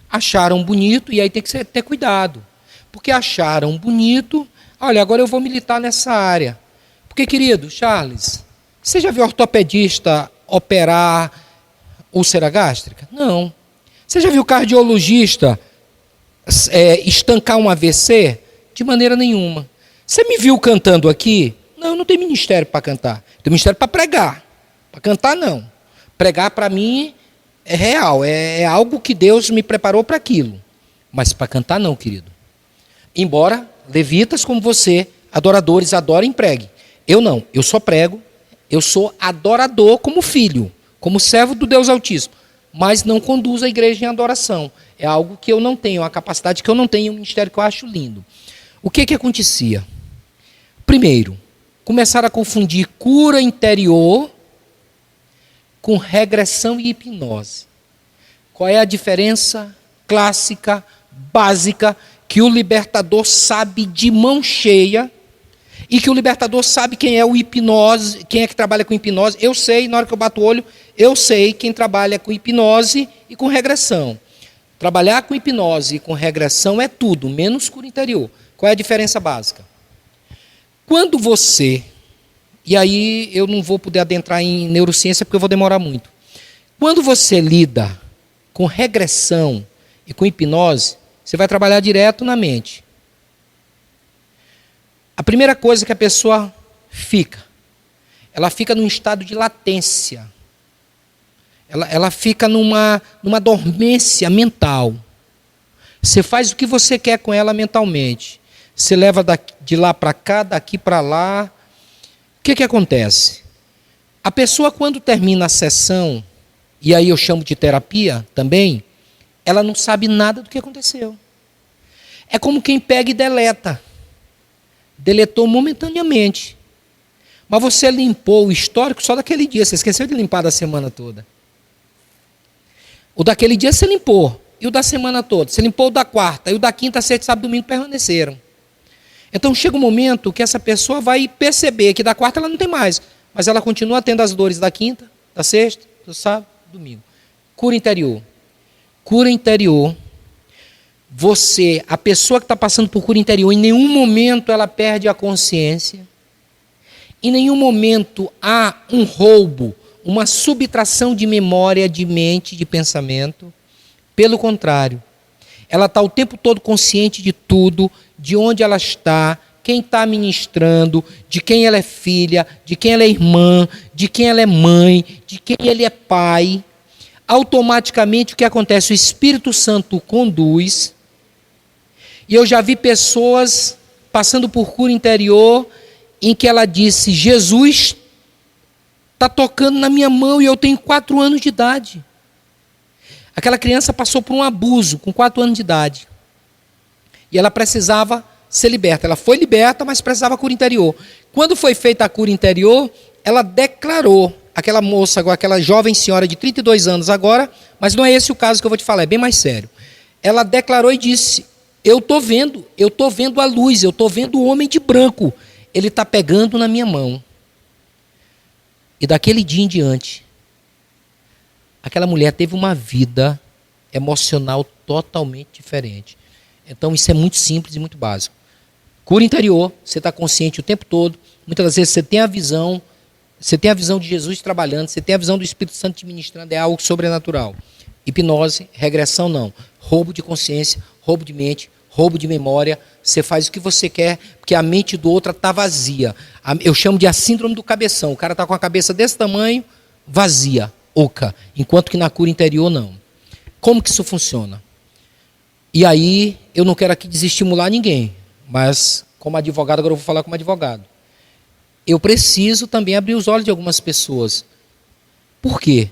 Acharam bonito, e aí tem que ter cuidado. Porque acharam bonito, olha, agora eu vou militar nessa área. Porque, querido, Charles, você já viu ortopedista operar úlcera gástrica? Não. Você já viu cardiologista estancar um AVC? De maneira nenhuma. Você me viu cantando aqui? Não, não tem ministério para cantar. Tenho ministério para pregar, para cantar não. Pregar para mim é real, é algo que Deus me preparou para aquilo. Mas para cantar não, querido. Embora levitas como você, adoradores, adorem e preguem. Eu não, eu só prego, eu sou adorador como filho, como servo do Deus Altíssimo, mas não conduzo a igreja em adoração. É algo que eu não tenho, uma capacidade que eu não tenho, um ministério que eu acho lindo. O que acontecia? Primeiro, começaram a confundir cura interior com regressão e hipnose. Qual é a diferença clássica, básica, que o libertador sabe de mão cheia e que o libertador sabe quem é o hipnose, quem é que trabalha com hipnose? Eu sei, na hora que eu bato o olho, eu sei quem trabalha com hipnose e com regressão. Trabalhar com hipnose e com regressão é tudo, menos cura interior. Qual é a diferença básica? Quando você, e aí eu não vou poder adentrar em neurociência porque eu vou demorar muito. Quando você lida com regressão e com hipnose, você vai trabalhar direto na mente. A primeira coisa que a pessoa fica, ela fica num estado de latência. Ela fica numa dormência mental. Você faz o que você quer com ela mentalmente. Você leva de lá para cá, daqui para lá. O que acontece? A pessoa, quando termina a sessão, e aí eu chamo de terapia também, ela não sabe nada do que aconteceu. É como quem pega e deleta. Deletou momentaneamente. Mas você limpou o histórico só daquele dia. Você esqueceu de limpar da semana toda. O daquele dia você limpou. E o da semana toda. Você limpou o da quarta. E o da quinta, sexta, sábado, domingo permaneceram. Então chega um momento que essa pessoa vai perceber que da quarta ela não tem mais. Mas ela continua tendo as dores da quinta, da sexta, do sábado, domingo. Cura interior. Cura interior. Você, a pessoa que está passando por cura interior, em nenhum momento ela perde a consciência. Em nenhum momento há um roubo, uma subtração de memória, de mente, de pensamento. Pelo contrário, ela está o tempo todo consciente de tudo, de onde ela está, quem está ministrando, de quem ela é filha, de quem ela é irmã, de quem ela é mãe, de quem ele é pai. Automaticamente o que acontece? O Espírito Santo conduz. E eu já vi pessoas passando por cura interior em que ela disse: Jesus está tocando na minha mão e eu tenho 4 anos de idade. Aquela criança passou por um abuso com 4 anos de idade. E ela precisava ser liberta. Ela foi liberta, mas precisava cura interior. Quando foi feita a cura interior, ela declarou, aquela moça, aquela jovem senhora de 32 anos agora, mas não é esse o caso que eu vou te falar, é bem mais sério. Ela declarou e disse: eu estou vendo a luz, eu estou vendo o homem de branco. Ele está pegando na minha mão. E daquele dia em diante, aquela mulher teve uma vida emocional totalmente diferente. Então isso é muito simples e muito básico. Cura interior, você está consciente o tempo todo. Muitas das vezes você tem a visão de Jesus trabalhando, você tem a visão do Espírito Santo te ministrando, é algo sobrenatural. Hipnose, regressão não. Roubo de consciência, roubo de mente, roubo de memória. Você faz o que você quer, porque a mente do outro está vazia. Eu chamo de a síndrome do cabeção. O cara está com a cabeça desse tamanho, vazia, oca. Enquanto que na cura interior não. Como que isso funciona? E aí, eu não quero aqui desestimular ninguém, mas como advogado, agora eu vou falar como advogado. Eu preciso também abrir os olhos de algumas pessoas. Por quê?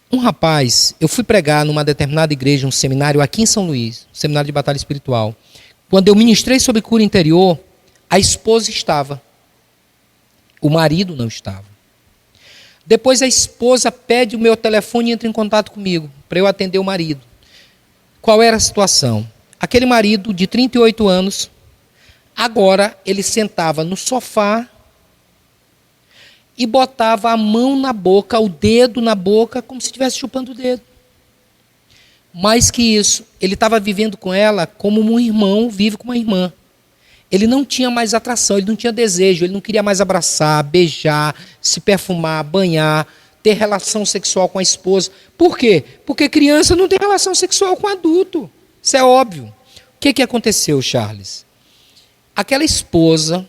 Um rapaz, eu fui pregar numa determinada igreja, um seminário aqui em São Luís, um seminário de batalha espiritual. Quando eu ministrei sobre cura interior, a esposa estava. O marido não estava. Depois a esposa pede o meu telefone e entra em contato comigo, para eu atender o marido. Qual era a situação? Aquele marido de 38 anos, agora ele sentava no sofá e botava a mão na boca, o dedo na boca, como se estivesse chupando o dedo. Mais que isso, ele estava vivendo com ela como um irmão vive com uma irmã. Ele não tinha mais atração, ele não tinha desejo, ele não queria mais abraçar, beijar, se perfumar, banhar, ter relação sexual com a esposa. Por quê? Porque criança não tem relação sexual com adulto. Isso é óbvio. O que aconteceu, Charles? Aquela esposa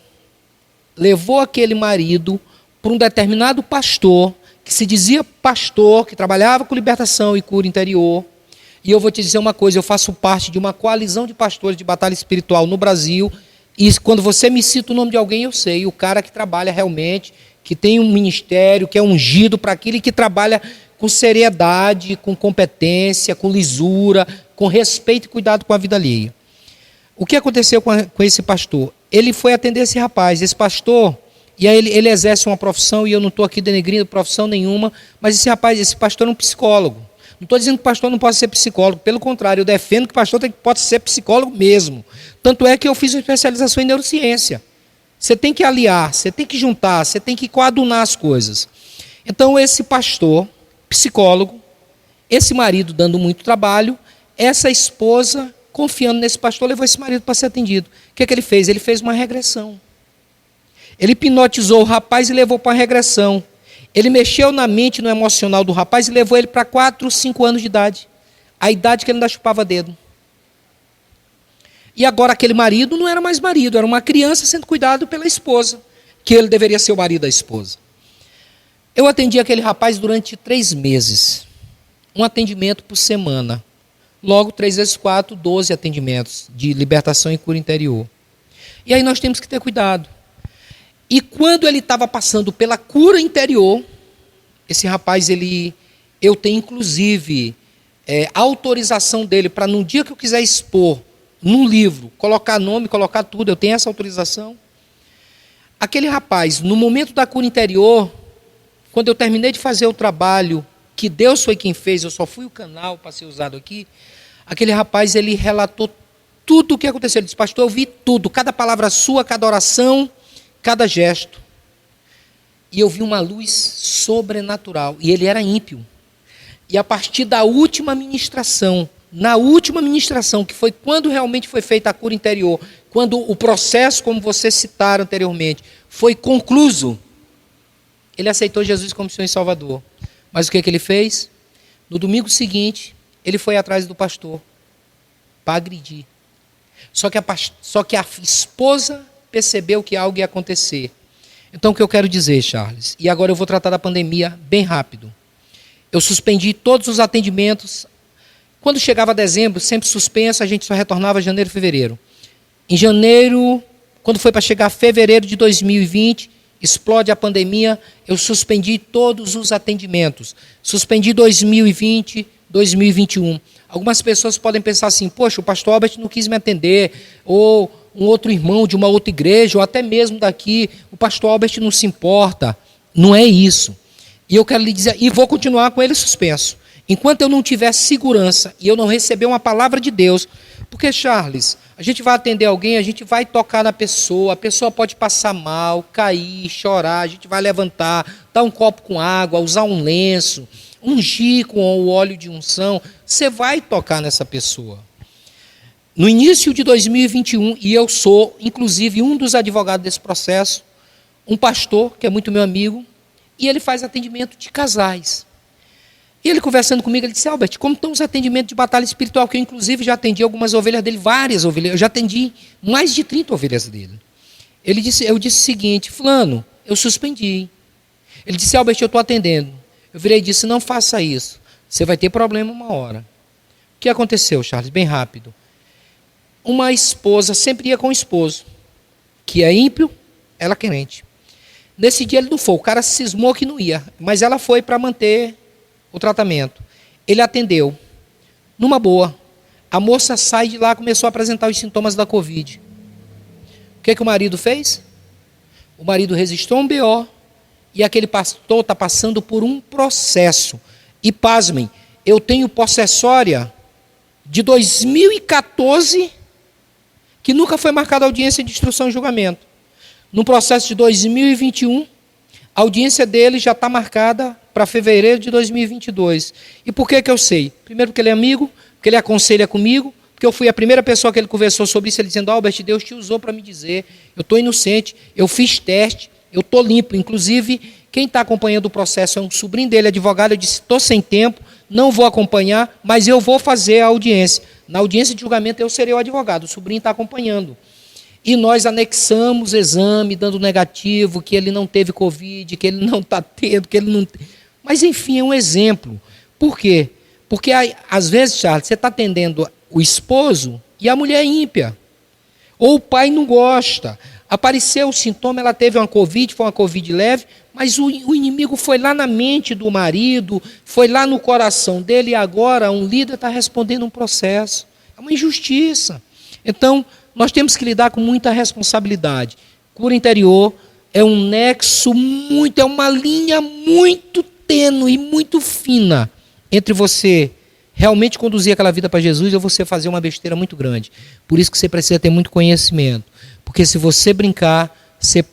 levou aquele marido por um determinado pastor, que se dizia pastor, que trabalhava com libertação e cura interior. E eu vou te dizer uma coisa, eu faço parte de uma coalizão de pastores de batalha espiritual no Brasil, e quando você me cita o nome de alguém, eu sei, o cara que trabalha realmente, que tem um ministério, que é ungido para aquilo e que trabalha com seriedade, com competência, com lisura, com respeito e cuidado com a vida alheia. O que aconteceu com esse pastor? Ele foi atender esse rapaz, esse pastor, e aí ele exerce uma profissão, e eu não estou aqui denegrindo profissão nenhuma, mas esse pastor é um psicólogo. Não estou dizendo que o pastor não pode ser psicólogo, pelo contrário, eu defendo que o pastor pode ser psicólogo mesmo. Tanto é que eu fiz uma especialização em neurociência. Você tem que aliar, você tem que juntar, você tem que coadunar as coisas. Então esse pastor, psicólogo, esse marido dando muito trabalho, essa esposa, confiando nesse pastor, levou esse marido para ser atendido. O que ele fez? Ele fez uma regressão. Ele hipnotizou o rapaz e levou para uma regressão. Ele mexeu na mente, no emocional do rapaz e levou ele para 4, 5 anos de idade. A idade que ele ainda chupava dedo. E agora aquele marido não era mais marido, era uma criança sendo cuidado pela esposa, que ele deveria ser o marido da esposa. Eu atendi aquele rapaz durante 3 meses. Um atendimento por semana. Logo, 3 vezes 4, 12 atendimentos de libertação e cura interior. E aí nós temos que ter cuidado. E quando ele estava passando pela cura interior, esse rapaz, eu tenho inclusive autorização dele para no dia que eu quiser expor num livro, colocar nome, colocar tudo, eu tenho essa autorização. Aquele rapaz, no momento da cura interior, quando eu terminei de fazer o trabalho, que Deus foi quem fez, eu só fui o canal para ser usado aqui, aquele rapaz, ele relatou tudo o que aconteceu. Ele disse, pastor, eu vi tudo, cada palavra sua, cada oração, cada gesto. E eu vi uma luz sobrenatural. E ele era ímpio. E a partir da última ministração, na última ministração, que foi quando realmente foi feita a cura interior, quando o processo, como vocês citaram anteriormente, foi concluído, ele aceitou Jesus como Senhor e Salvador. Mas o que ele fez? No domingo seguinte, ele foi atrás do pastor para agredir. Só que a esposa percebeu que algo ia acontecer. Então o que eu quero dizer, Charles, e agora eu vou tratar da pandemia bem rápido. Eu suspendi todos os atendimentos. Quando chegava dezembro, sempre suspenso, a gente só retornava em janeiro e fevereiro. Em janeiro, quando foi para chegar fevereiro de 2020, explode a pandemia, eu suspendi todos os atendimentos. Suspendi 2020, 2021. Algumas pessoas podem pensar assim, poxa, o pastor Albert não quis me atender, ou um outro irmão de uma outra igreja, ou até mesmo daqui, o pastor Albert não se importa. Não é isso. E eu quero lhe dizer, e vou continuar com ele suspenso. Enquanto eu não tiver segurança e eu não receber uma palavra de Deus, porque, Charles, a gente vai atender alguém, a gente vai tocar na pessoa, a pessoa pode passar mal, cair, chorar, a gente vai levantar, dar um copo com água, usar um lenço, ungir com o óleo de unção, você vai tocar nessa pessoa. No início de 2021, e eu sou, inclusive, um dos advogados desse processo, um pastor, que é muito meu amigo, e ele faz atendimento de casais. E ele conversando comigo, ele disse, Albert, como estão os atendimentos de batalha espiritual, que eu inclusive já atendi algumas ovelhas dele, várias ovelhas, eu já atendi mais de 30 ovelhas dele. Eu disse o seguinte, fulano, eu suspendi. Ele disse, Albert, eu estou atendendo. Eu virei e disse, não faça isso, você vai ter problema uma hora. O que aconteceu, Charles? Bem rápido. Uma esposa sempre ia com o esposo, que é ímpio, ela crente. Nesse dia ele não foi, o cara cismou que não ia, mas ela foi para manter o tratamento. Ele atendeu, numa boa. A moça sai de lá, começou a apresentar os sintomas da Covid. O que o marido fez? O marido registrou um BO, e aquele pastor está passando por um processo. E pasmem, eu tenho possessória de 2014, que nunca foi marcada audiência de instrução e julgamento. No processo de 2021, a audiência dele já está marcada para fevereiro de 2022. E por que eu sei? Primeiro porque ele é amigo, porque ele aconselha comigo, porque eu fui a primeira pessoa que ele conversou sobre isso, ele dizendo, Albert, Deus te usou para me dizer, eu estou inocente, eu fiz teste, eu estou limpo. Inclusive, quem está acompanhando o processo é um sobrinho dele, advogado. Eu disse, estou sem tempo, não vou acompanhar, mas eu vou fazer a audiência. Na audiência de julgamento eu serei o advogado, o sobrinho está acompanhando. E nós anexamos exame, dando negativo, que ele não teve Covid, que ele não está tendo, que ele não... Mas, enfim, é um exemplo. Por quê? Porque, às vezes, Charles, você está atendendo o esposo e a mulher é ímpia. Ou o pai não gosta. Apareceu o sintoma, ela teve uma Covid, foi uma Covid leve, mas o inimigo foi lá na mente do marido, foi lá no coração dele, e agora um líder está respondendo um processo. É uma injustiça. Então, nós temos que lidar com muita responsabilidade. Cura interior é um nexo é uma linha muito tênue, muito fina, entre você realmente conduzir aquela vida para Jesus ou você fazer uma besteira muito grande. Por isso que você precisa ter muito conhecimento. Porque se você brincar, você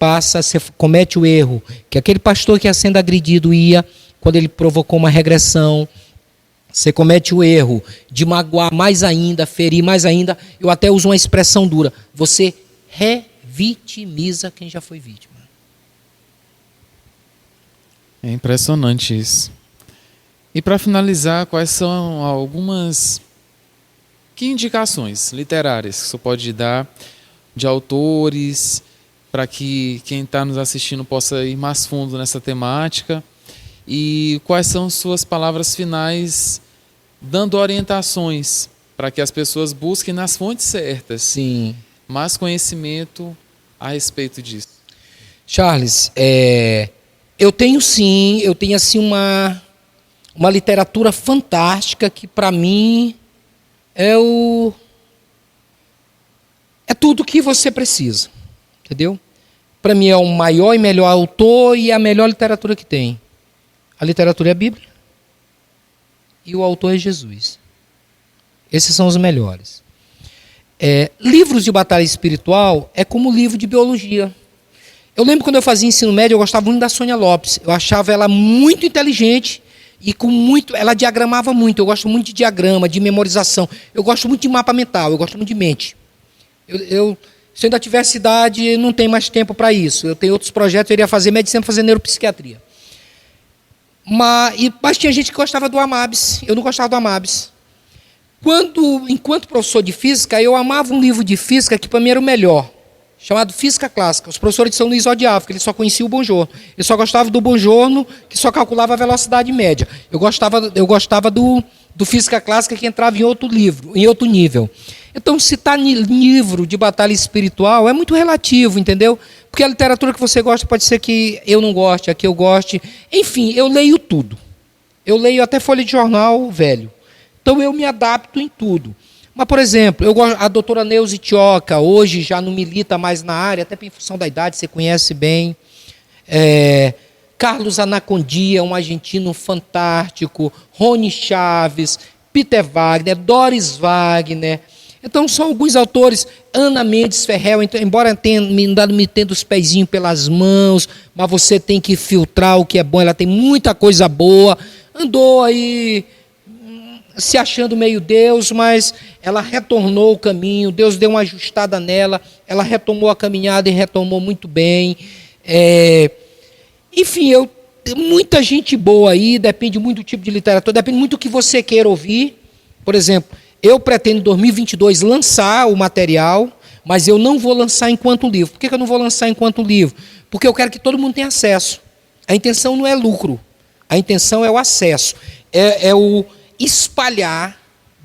comete o erro que aquele pastor que ia sendo agredido ia, quando ele provocou uma regressão. Você comete o erro de magoar mais ainda, ferir mais ainda. Eu até uso uma expressão dura. Você revitimiza quem já foi vítima. É impressionante isso. E para finalizar, quais são algumas indicações literárias que você pode dar de autores para que quem está nos assistindo possa ir mais fundo nessa temática? E quais são suas palavras finais dando orientações para que as pessoas busquem nas fontes certas? Sim. Mais conhecimento a respeito disso. Charles, eu tenho assim uma literatura fantástica que para mim é tudo que você precisa, entendeu? Para mim é o maior e melhor autor e a melhor literatura que tem. A literatura é a Bíblia e o autor é Jesus. Esses são os melhores. Livros de batalha espiritual é como livro de biologia. Eu lembro quando eu fazia ensino médio, eu gostava muito da Sônia Lopes. Eu achava ela muito inteligente e ela diagramava muito. Eu gosto muito de diagrama, de memorização. Eu gosto muito de mapa mental, eu gosto muito de mente. Se eu ainda tivesse idade, não tenho mais tempo para isso. Eu tenho outros projetos, eu iria fazer medicina, fazer neuropsiquiatria. Mas tinha gente que gostava do Amabis, eu não gostava do Amabis. Enquanto professor de física, eu amava um livro de física que para mim era o melhor, chamado Física Clássica. Os professores de São Luís odiavam, porque eles só conheciam o Bongiorno. Eles só gostavam do Bongiorno, que só calculava a velocidade média. Eu gostava do Física Clássica, que entrava em outro nível. Então, citar livro de batalha espiritual é muito relativo, entendeu? Porque a literatura que você gosta pode ser que eu não goste, a que eu goste. Enfim, eu leio tudo. Eu leio até folha de jornal velho. Então, eu me adapto em tudo. Mas, por exemplo, a doutora Neuza Tioca, hoje já não milita mais na área, até em função da idade, você conhece bem. Carlos Anacondia, um argentino fantástico. Rony Chaves, Peter Wagner, Doris Wagner. Então, são alguns autores. Ana Mendes Ferrell, então, embora me tendo os pezinhos pelas mãos, mas você tem que filtrar o que é bom, ela tem muita coisa boa. Andou aí se achando meio Deus, mas ela retornou o caminho, Deus deu uma ajustada nela, ela retomou a caminhada e retomou muito bem. Enfim, muita gente boa aí, depende muito do tipo de literatura, depende muito do que você queira ouvir. Por exemplo, eu pretendo em 2022 lançar o material, mas eu não vou lançar enquanto livro. Por que eu não vou lançar enquanto livro? Porque eu quero que todo mundo tenha acesso. A intenção não é lucro, a intenção é o acesso, é o espalhar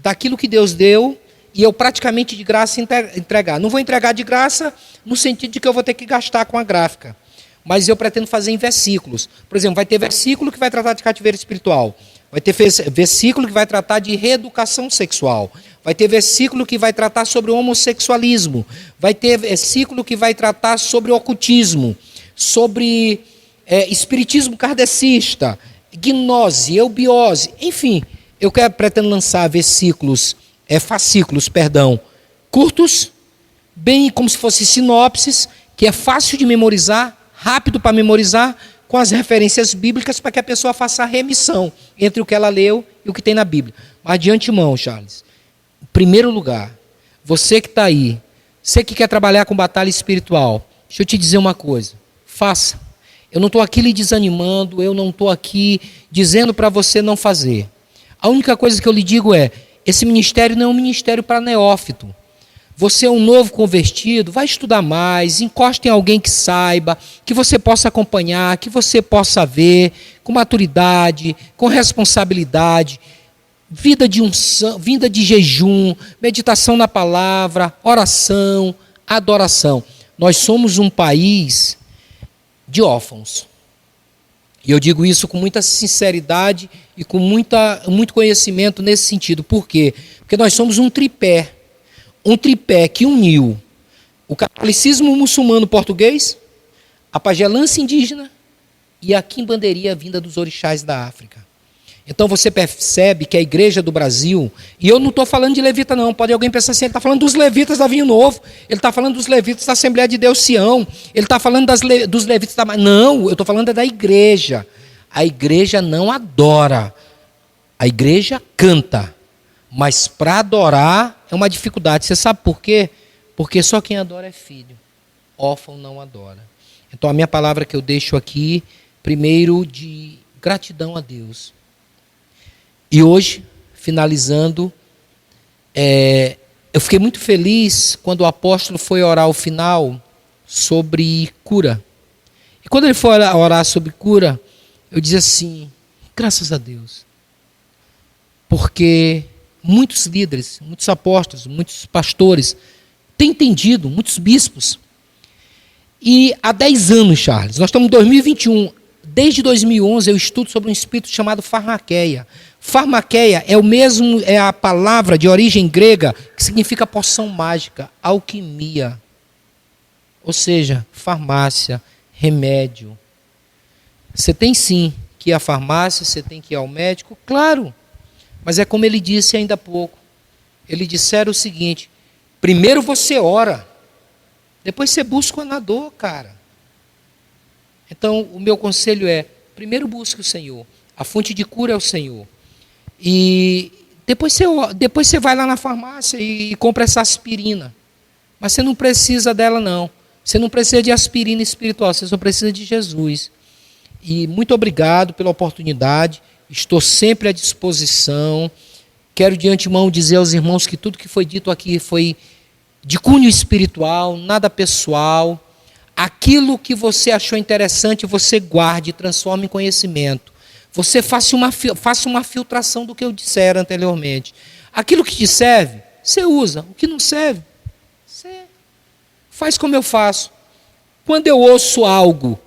daquilo que Deus deu e eu praticamente de graça entregar. Não vou entregar de graça no sentido de que eu vou ter que gastar com a gráfica, mas eu pretendo fazer em versículos. Por exemplo, vai ter versículo que vai tratar de cativeiro espiritual, vai ter versículo que vai tratar de reeducação sexual, vai ter versículo que vai tratar sobre o homossexualismo, vai ter versículo que vai tratar sobre o ocultismo, sobre espiritismo kardecista, gnose, eubiose, enfim. Eu pretendo lançar fascículos, curtos, bem como se fossem sinopses, que é fácil de memorizar, rápido para memorizar, com as referências bíblicas para que a pessoa faça a remissão entre o que ela leu e o que tem na Bíblia. Mas de antemão, Charles, em primeiro lugar, você que está aí, você que quer trabalhar com batalha espiritual, deixa eu te dizer uma coisa, faça. Eu não estou aqui lhe desanimando, eu não estou aqui dizendo para você não fazer. A única coisa que eu lhe digo esse ministério não é um ministério para neófito. Você é um novo convertido, vai estudar mais, encosta em alguém que saiba, que você possa acompanhar, que você possa ver, com maturidade, com responsabilidade, vida de unção, vida de jejum, meditação na palavra, oração, adoração. Nós somos um país de órfãos. E eu digo isso com muita sinceridade e com muito conhecimento nesse sentido. Por quê? Porque nós somos um tripé que uniu o catolicismo muçulmano português, a pagelância indígena e a quimbanderia vinda dos orixás da África. Então você percebe que a igreja do Brasil, e eu não estou falando de levita não, pode alguém pensar assim, ele está falando dos levitas da Vinho Novo, ele está falando dos levitas da Assembleia de Deus Sião, ele está falando dos levitas da... Não, eu estou falando da igreja. A igreja não adora, a igreja canta, mas para adorar é uma dificuldade. Você sabe por quê? Porque só quem adora é filho, órfão não adora. Então a minha palavra que eu deixo aqui, primeiro de gratidão a Deus. E hoje, finalizando, eu fiquei muito feliz quando o apóstolo foi orar ao final sobre cura. E quando ele foi orar sobre cura, eu disse assim, graças a Deus. Porque muitos líderes, muitos apóstolos, muitos pastores têm entendido, muitos bispos. E há 10 anos, Charles, nós estamos em 2021, desde 2011 eu estudo sobre um espírito chamado farmaqueia. Farmaqueia é a palavra de origem grega que significa poção mágica, alquimia. Ou seja, farmácia, remédio. Você tem sim que ir à farmácia, você tem que ir ao médico, claro. Mas é como ele disse ainda há pouco. Ele disseram o seguinte, primeiro você ora, depois você busca o anador, cara. Então o meu conselho é, primeiro busque o Senhor. A fonte de cura é o Senhor. E depois você vai lá na farmácia e compra essa aspirina. Mas você não precisa dela não. Você não precisa de aspirina espiritual, você só precisa de Jesus. E muito obrigado pela oportunidade. Estou sempre à disposição. Quero de antemão dizer aos irmãos que tudo que foi dito aqui foi de cunho espiritual, nada pessoal. Aquilo que você achou interessante, você guarde e transforme em conhecimento. Você faça uma filtração do que eu disser anteriormente. Aquilo que te serve, você usa. O que não serve, você faz como eu faço. Quando eu ouço algo,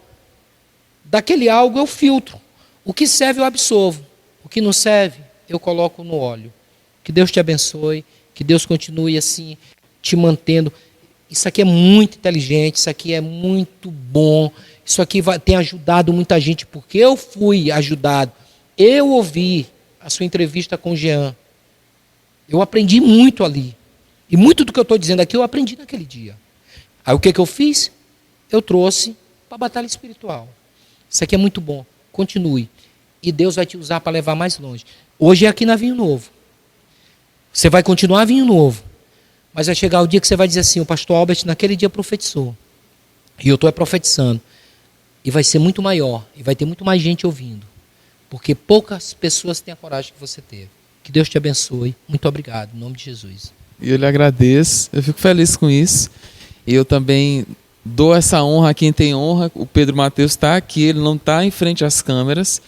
daquele algo eu filtro. O que serve eu absorvo. O que não serve, eu coloco no óleo. Que Deus te abençoe. Que Deus continue assim, te mantendo. Isso aqui é muito inteligente, isso aqui é muito bom. Isso aqui tem ajudado muita gente, porque eu fui ajudado. Eu ouvi a sua entrevista com o Jean. Eu aprendi muito ali. E muito do que eu estou dizendo aqui, eu aprendi naquele dia. Aí o que eu fiz? Eu trouxe para a batalha espiritual. Isso aqui é muito bom. Continue. E Deus vai te usar para levar mais longe. Hoje é aqui na Vinho Novo. Você vai continuar Vinho Novo. Mas vai chegar o dia que você vai dizer assim, o pastor Albert naquele dia profetizou. E eu estou profetizando. E vai ser muito maior. E vai ter muito mais gente ouvindo. Porque poucas pessoas têm a coragem que você teve. Que Deus te abençoe. Muito obrigado. Em nome de Jesus. E eu lhe agradeço. Eu fico feliz com isso. E eu também dou essa honra a quem tem honra. O Pedro Mateus está aqui. Ele não está em frente às câmeras.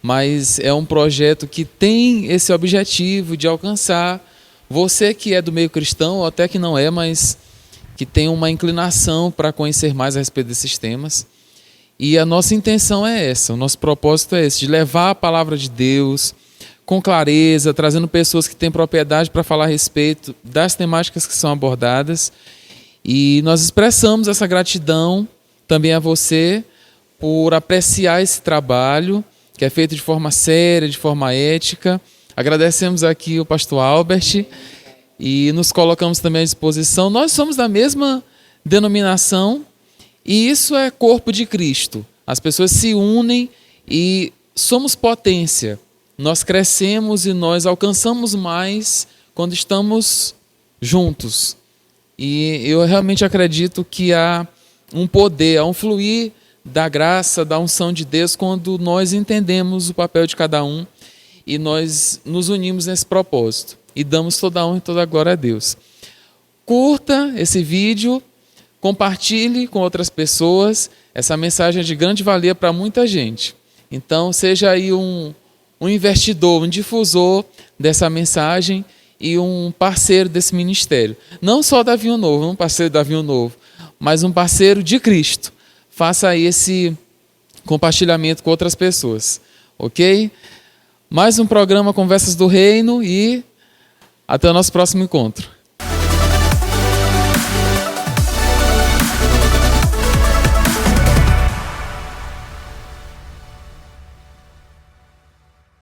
Mas é um projeto que tem esse objetivo de alcançar você que é do meio cristão, ou até que não é, mas que tem uma inclinação para conhecer mais a respeito desses temas. E a nossa intenção é essa, o nosso propósito é esse, de levar a palavra de Deus com clareza, trazendo pessoas que têm propriedade para falar a respeito das temáticas que são abordadas. E nós expressamos essa gratidão também a você por apreciar esse trabalho, que é feito de forma séria, de forma ética. Agradecemos aqui o pastor Albert e nos colocamos também à disposição. Nós somos da mesma denominação e isso é corpo de Cristo. As pessoas se unem e somos potência. Nós crescemos e nós alcançamos mais quando estamos juntos. E eu realmente acredito que há um poder, há um fluir da graça, da unção de Deus quando nós entendemos o papel de cada um e nós nos unimos nesse propósito e damos toda a honra e toda a glória a Deus. curta esse vídeo, compartilhe com outras pessoas. Essa mensagem é de grande valia para muita gente. Então, seja aí um investidor, um difusor dessa mensagem e um parceiro desse ministério. Não só da Vinho Novo, um parceiro da Vinho Novo, mas um parceiro de Cristo. Faça aí esse compartilhamento com outras pessoas. Ok? Mais um programa Conversas do Reino e até o nosso próximo encontro.